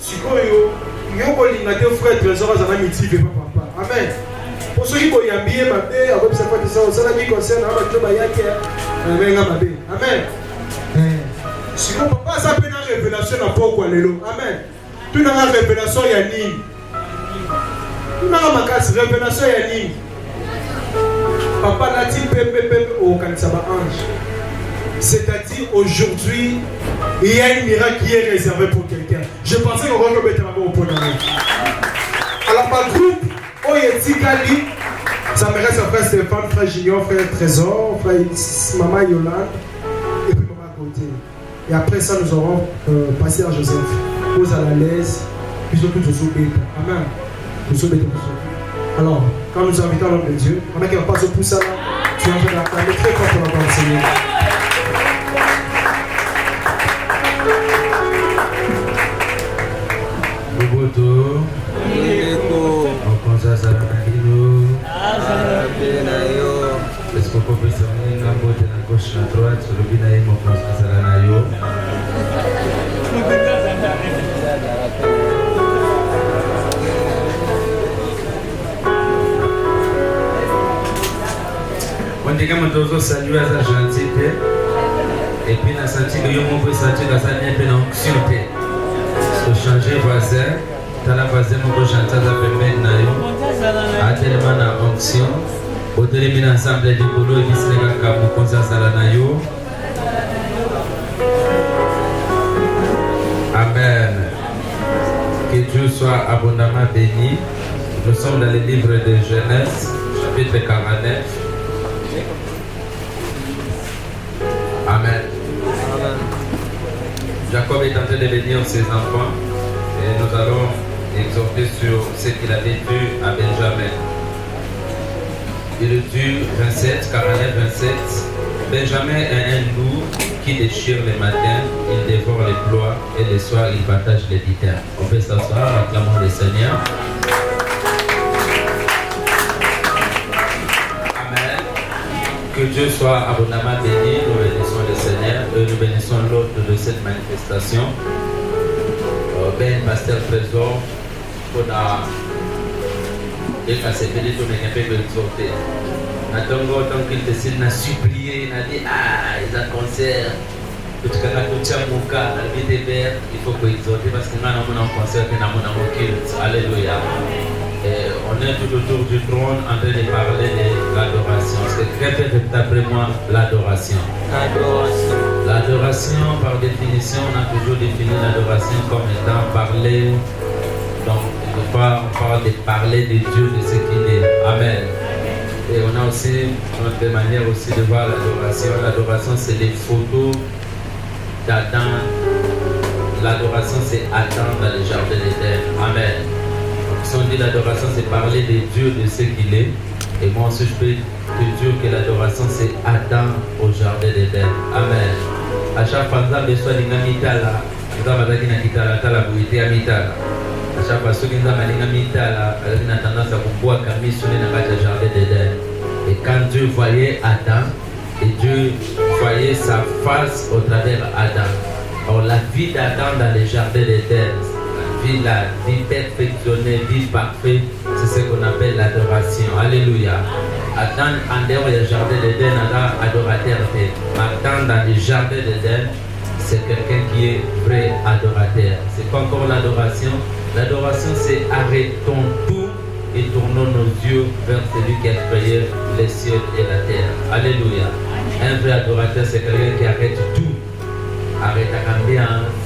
Sikoyo, yokolinga te frère trésor azana mitivé papa. Amen. Pour ceux qui ont bien mabé, avec sa foi de ça, ça qui concerne la job yake, venga mabé. Amen. Sikoyo papa ça peut une révélation à pourquoi lelo. Amen. Tu n'as pas révélation ya nini. Tu n'as pas makasi révélation ya nini. Papa l'a dit pepe au kanisaba ange. C'est-à-dire aujourd'hui, il y a un miracle qui est réservé pour quelqu'un. Je pensais qu'on va mettre la main au point. Alors ma groupe, Oyetikali, ça me reste frère Stéphane, frère Junior, frère Trésor, frère maman Yolande, et puis maman côté. Et après ça, nous aurons passé à Joseph. Pose à la l'aise, puis surtout tous au bête. Amen. Nous sommes bêtes tous. Alors, quand nous invitons l'homme de Dieu, on a qui va passer pour ça là, tu vas faire la table très fort pour l'avoir enseigné. Boboto, Okonza Saranagino, est-ce qu'on peut se mettre la botte à la gauche, à la droite, sur le binaïm, Okonza Saranayo? On dit que nous saluer à sa gentillité, et puis on a senti que nous pouvons sentir que ça n'est pas une onction. Changer voisin, dans la voisin, nous pouvons chanter à la tellement na onction, au télémin ensemble du boulot, et puis c'est le cas pour qu'on s'assalanayo. Amen. Que Dieu soit abondamment béni. Nous sommes dans le livre de Genèse, chapitre 49. Amen. Jacob est en train de bénir ses enfants et nous allons exhorter sur ce qu'il avait dû à Benjamin. Il est dû 27, 49, 27. Benjamin est un loup qui déchire les matins, il dévore les ploies et le soir il partage les vitins. On peut s'asseoir, acclamons le Seigneur. Amen. Que Dieu soit abondamment béni, nous bénissons le Seigneur et nous bénissons l'autre de cette manifestation. Ben Pasteur Trésor, qu'on a effacé, tout le monde peut exhorter. Natongo, tant qu'il décide, n'a supplié, n'a dit ah, ils ont concert. Tout ce qu'on a tout ça, mon cas, la vie des verts, il faut qu'on exhorte parce qu'on a un concert qui n'a pas de culte. Alléluia. Et on est tout autour du trône en train de parler de l'adoration. C'est très d'après moi l'adoration. L'adoration, par définition, on a toujours défini l'adoration comme étant parler. Donc, on parle de parler de Dieu, de ce qu'il est. Amen. Et on a aussi notre manière aussi de voir l'adoration. L'adoration, c'est les photos d'Adam. L'adoration, c'est Adam dans le jardin d'Éden. Amen. Si on dit l'adoration, c'est parler de Dieu, de ce qu'il est. Et moi aussi, je peux te dire que l'adoration, c'est Adam au jardin d'Éden. Amen. À chaque fois, nous avons besoin d'une mitala. Nous avons besoin d'une mitala, à chaque fois, ceux qui nous avons mitala, ils ont tendance à pouvoir caminer sur le jardin d'Éden. Et quand Dieu voyait Adam, et Dieu voyait sa face au travers d'Adam. Or, la vie d'Adam dans le jardin d'Éden, la vie perfectionnée, vie parfaite, c'est ce qu'on appelle l'adoration. Alléluia. Adam, en dehors du jardin d'Éden, Adam adorateur. Maintenant, dans le jardin d'Éden, c'est quelqu'un qui est vrai adorateur. C'est pas encore l'adoration. L'adoration, c'est arrêtons tout et tournons nos yeux vers celui qui a créé les cieux et la terre. Alléluia. Un vrai adorateur, c'est quelqu'un qui arrête tout. Arrête la ambiance.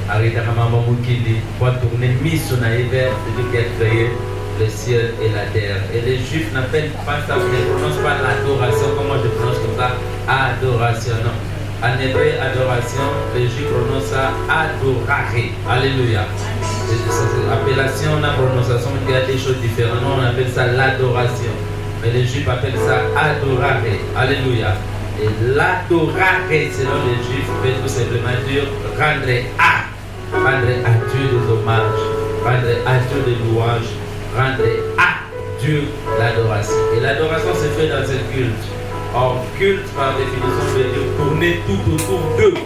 Arrête à maman Moukili pour tourner mission vers celui qui a créé le ciel et la terre. Et les juifs n'appellent pas ça, ils ne prononcent pas l'adoration comme moi je prononce comme ça, adoration. Non. En hébreu, adoration, les juifs prononcent ça adorare. Alléluia. Appellation, on a prononciation, il y a des choses différentes. On appelle ça l'adoration. Mais les juifs appellent ça adorare. Alléluia. Et l'adorare, selon les juifs, veut tout simplement dire rendre à Dieu des hommages, rendre à Dieu des louanges, rendre à Dieu l'adoration. Et l'adoration se fait dans un culte. Or, culte, par définition, veut dire tourner tout autour d'eux.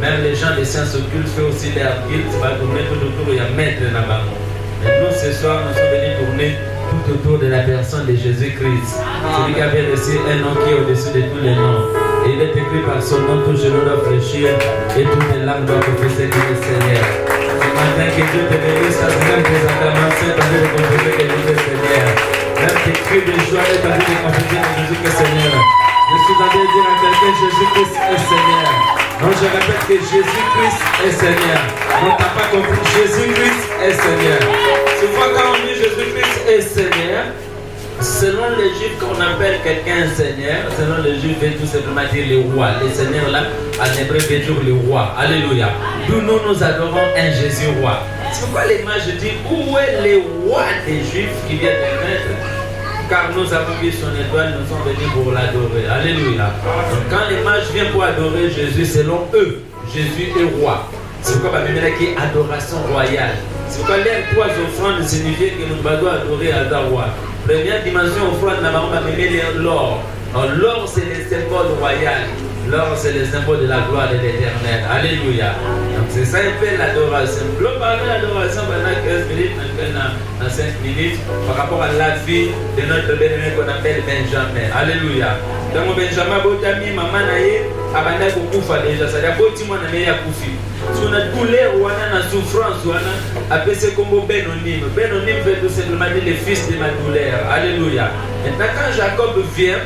Même les gens des sciences occultes font aussi leur guilde, va tourner tout autour, il y a maître là-bas. Mais nous, ce soir, nous sommes venus tourner tout autour de la personne de Jésus-Christ. Celui qui avait reçu un nom qui est au-dessus de tous les noms. Et il est écrit par son nom, tout genou doit fléchir et toutes les langues doivent confesser que le Seigneur. Ce matin, que Dieu te bénisse, ça c'est même des acclamations, t'as envie de confesser que Jésus est Seigneur. Même tes cris de joie, t'as envie de confesser que Jésus est Seigneur. Je suis en train de dire à quelqu'un, Jésus-Christ est Seigneur. Non, je répète que Jésus-Christ est Seigneur. Non, t'as pas compris, Jésus-Christ est Seigneur. Souvent quand on dit Jésus-Christ est Seigneur, selon les Juifs, qu'on appelle quelqu'un Seigneur, selon les Juifs, veut tout simplement dire le roi. Les seigneurs là, en hébreu, veut dire le roi. Alléluia. D'où nous adorons un Jésus roi. C'est pourquoi les mages disent, où est le roi des Juifs qui vient de naître? Car nous avons vu son étoile, nous sommes venus pour l'adorer. Alléluia. Donc quand les mages viennent pour adorer Jésus, selon eux, Jésus est roi. C'est pourquoi la Bible dit adoration royale. C'est pourquoi les trois offrandes signifient que nous devons adorer à roi. Première dimension offrande, nous avons mis l'or. L'or, c'est le symbole royal. L'or, c'est le symbole de la gloire de l'Éternel. Alléluia. Donc c'est ça un peu l'adoration. Globalement, l'adoration pendant 15 minutes, dans 5 minutes, par rapport à la vie de notre bien-aimé qu'on appelle Benjamin. Alléluia. Donc Benjamin, Botami, maman naye, abanda kukufa déjà. C'est-à-dire, Botimon naye ya kufi. Si on a douleur ou on a souffrance, on a appelé comme Benonyme. Benonyme veut tout simplement dire le fils de ma douleur. Alléluia. Maintenant, quand Jacob vient,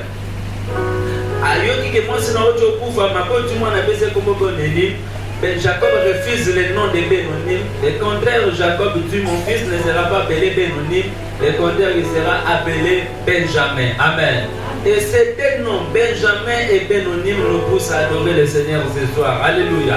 Jacob refuse le nom de Benonyme. Le contraire, Jacob dit mon fils ne sera pas appelé Benonyme. Le contraire, il sera appelé Benjamin. Amen. Et ces deux noms, Benjamin et Benonyme, nous poussent à adorer le Seigneur ce soir. Alléluia.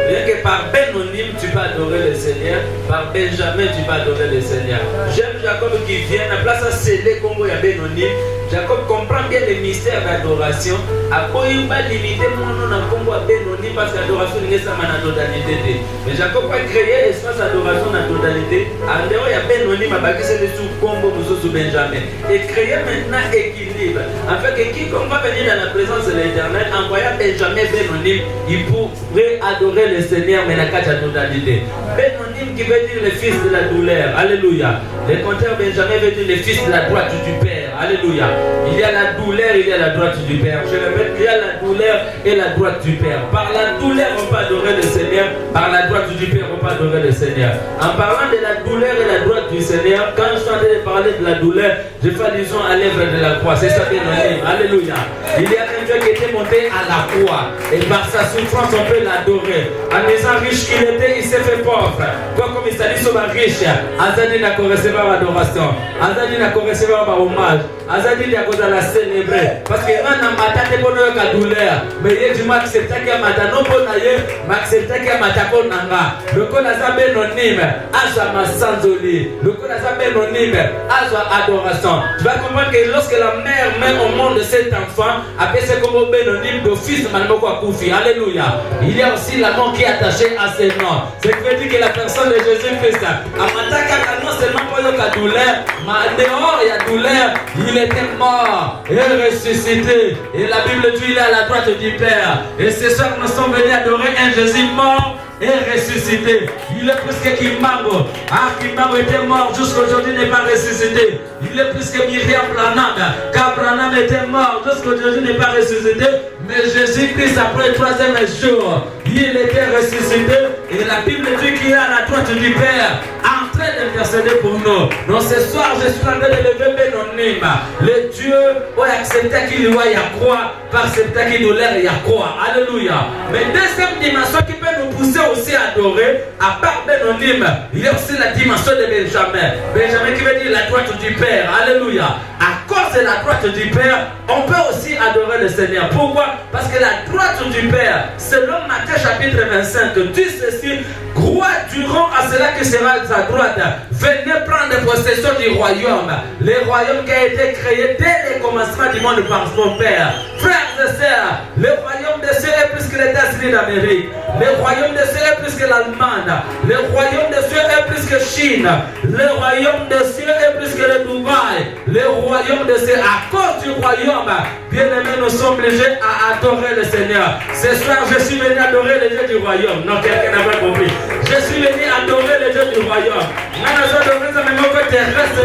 Rien que par Benonyme, tu peux adorer le Seigneur. Par Benjamin, tu peux adorer le Seigneur. J'aime Jacob qui vient, à place à sceller Congo et Benonyme. Jacob comprend bien le mystère d'adoration. A quoi il va limiter mon nom à Congo à Benonyme parce que l'adoration n'est pas dans la totalité. Mais Jacob a créé l'espace d'adoration dans la totalité. En dehors, il y a Benonyme à bâtir le sous Congo, sous Benjamin. Et créer maintenant équilibre. Afin que quiconque va venir dans la présence de l'Éternel, en voyant Benjamin Benonyme, il pourrait adorer le Seigneur, mais dans la totalité. Benonyme qui veut dire le fils de la douleur. Alléluia. Le contraire, Benjamin veut dire le fils de la droite du Père. Alléluia. Il y a la douleur, il y a la droite du Père. Je répète, il y a la douleur et la droite du Père. Par la douleur, on peut adorer le Seigneur. Par la droite du Père, on peut adorer le Seigneur. En parlant de la douleur et la droite du Seigneur, quand je suis en train de parler de la douleur, je fais allusion à l'œuvre de la croix. C'est ça qui est donné. Alléluia. Il y a un Dieu qui était monté à la croix. Et par sa souffrance, on peut l'adorer. En étant riche qu'il était, il s'est fait pauvre. Quoi comme il s'est dit sur la riche, Azadi n'a qu'à recevoir l'adoration. Azadi n'a qu'à recevoir l'hommage. Azadi n'a qu'à la célébrer. Parce que un amata te bonne la douleur. Mais il y a du mal accepter qu'il y a mata non bon ailleurs, mais accepter qu'il y a mata bon nanga. Le col a sa bénonyme, azwa ma sanzoli. Le col a sa bénonyme, azwa adoration. Tu vas comprendre que lorsque la mère met au monde de cet enfant, après c'est comme bénonyme d'office de Malmoko Akoufi. Alléluia. Il y a aussi l'amour qui est attaché à ce nom. C'est qui veut dire que la personne de Jésus-Christ, Amataka non seulement pour la douleur, mais dehors il y a douleur, il était mort et ressuscité. Et la Bible dit il est à la droite du Père. Et ce soir nous sommes venus adorer un Jésus mort et ressuscité. Il est plus que Kimbango. Ah, Kimbango était mort jusqu'aujourd'hui n'est pas ressuscité. Il est plus que Myriam Branham. Car Branham était mort jusqu'aujourd'hui n'est pas ressuscité. Mais Jésus-Christ après le troisième jour, il était ressuscité. Et la Bible dit qu'il est à la droite du Père, en train d'intercéder pour nous. Donc ce soir, je suis en train de lever Benonyme. Le Dieu a accepté qu'il y a croix, par accepter qu'il y a croix. Alléluia. Mais deuxième dimension qui peut nous pousser aussi à adorer, à part Benonyme, il y a aussi la dimension de Benjamin. Benjamin qui veut dire la droite du Père. Alléluia. À cause de la droite du Père, on peut aussi adorer le Seigneur. Pourquoi? Parce que la droite du Père, selon Matthieu chapitre 25, dit ceci: crois durant à cela qui sera à sa droite. Venez prendre possession du royaume. Le royaume qui a été créé dès le commencement du monde par son Père. Frères et sœurs, le royaume des cieux est plus que les États-Unis d'Amérique. Le royaume des cieux est plus que l'Allemagne. Le royaume des cieux est plus plus que Chine. Le royaume des cieux est plus que le Dubaï. Le royaume des cieux, à cause du royaume, bien aimé, nous sommes obligés à adorer le Seigneur. Ce soir, je suis venu adorer le Dieu du royaume. Non, quelqu'un n'a pas compris. Je suis venu adorer le Dieu du royaume. Mais nous adorons à même que terrestre,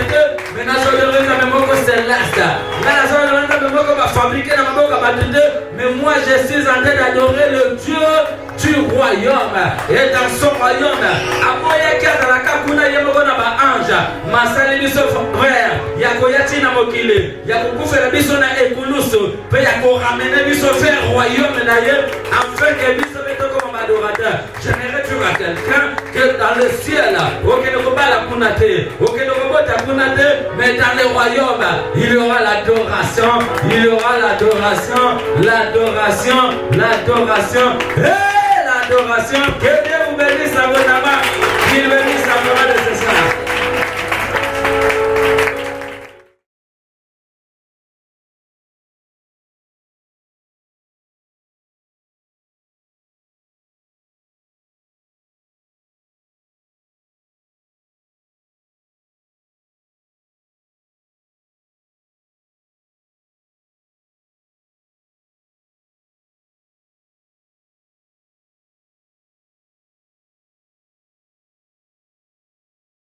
mais nous adorons à même que céleste. Nous adorons à même que fabriquer dans ma boque, mais moi je suis en train d'adorer le Dieu du royaume. Et dans son royaume, à moyen qu'il y a dans la Kakuna, il y a un ange. Masali biso frère, yakoyati na mokile, yakokufela biso na ekulusu, pe yakoramener biso vers royaume na ye, afin que biso betoko comme adorateur. J'aimerais dire à quelqu'un que dans le ciel, aucun ne peut pas la kunate, aucun ne peut pas la kunate, mais dans le royaume, il y aura l'adoration, il y aura l'adoration, l'adoration, l'adoration, et l'adoration. Que Dieu vous bénisse abondamment.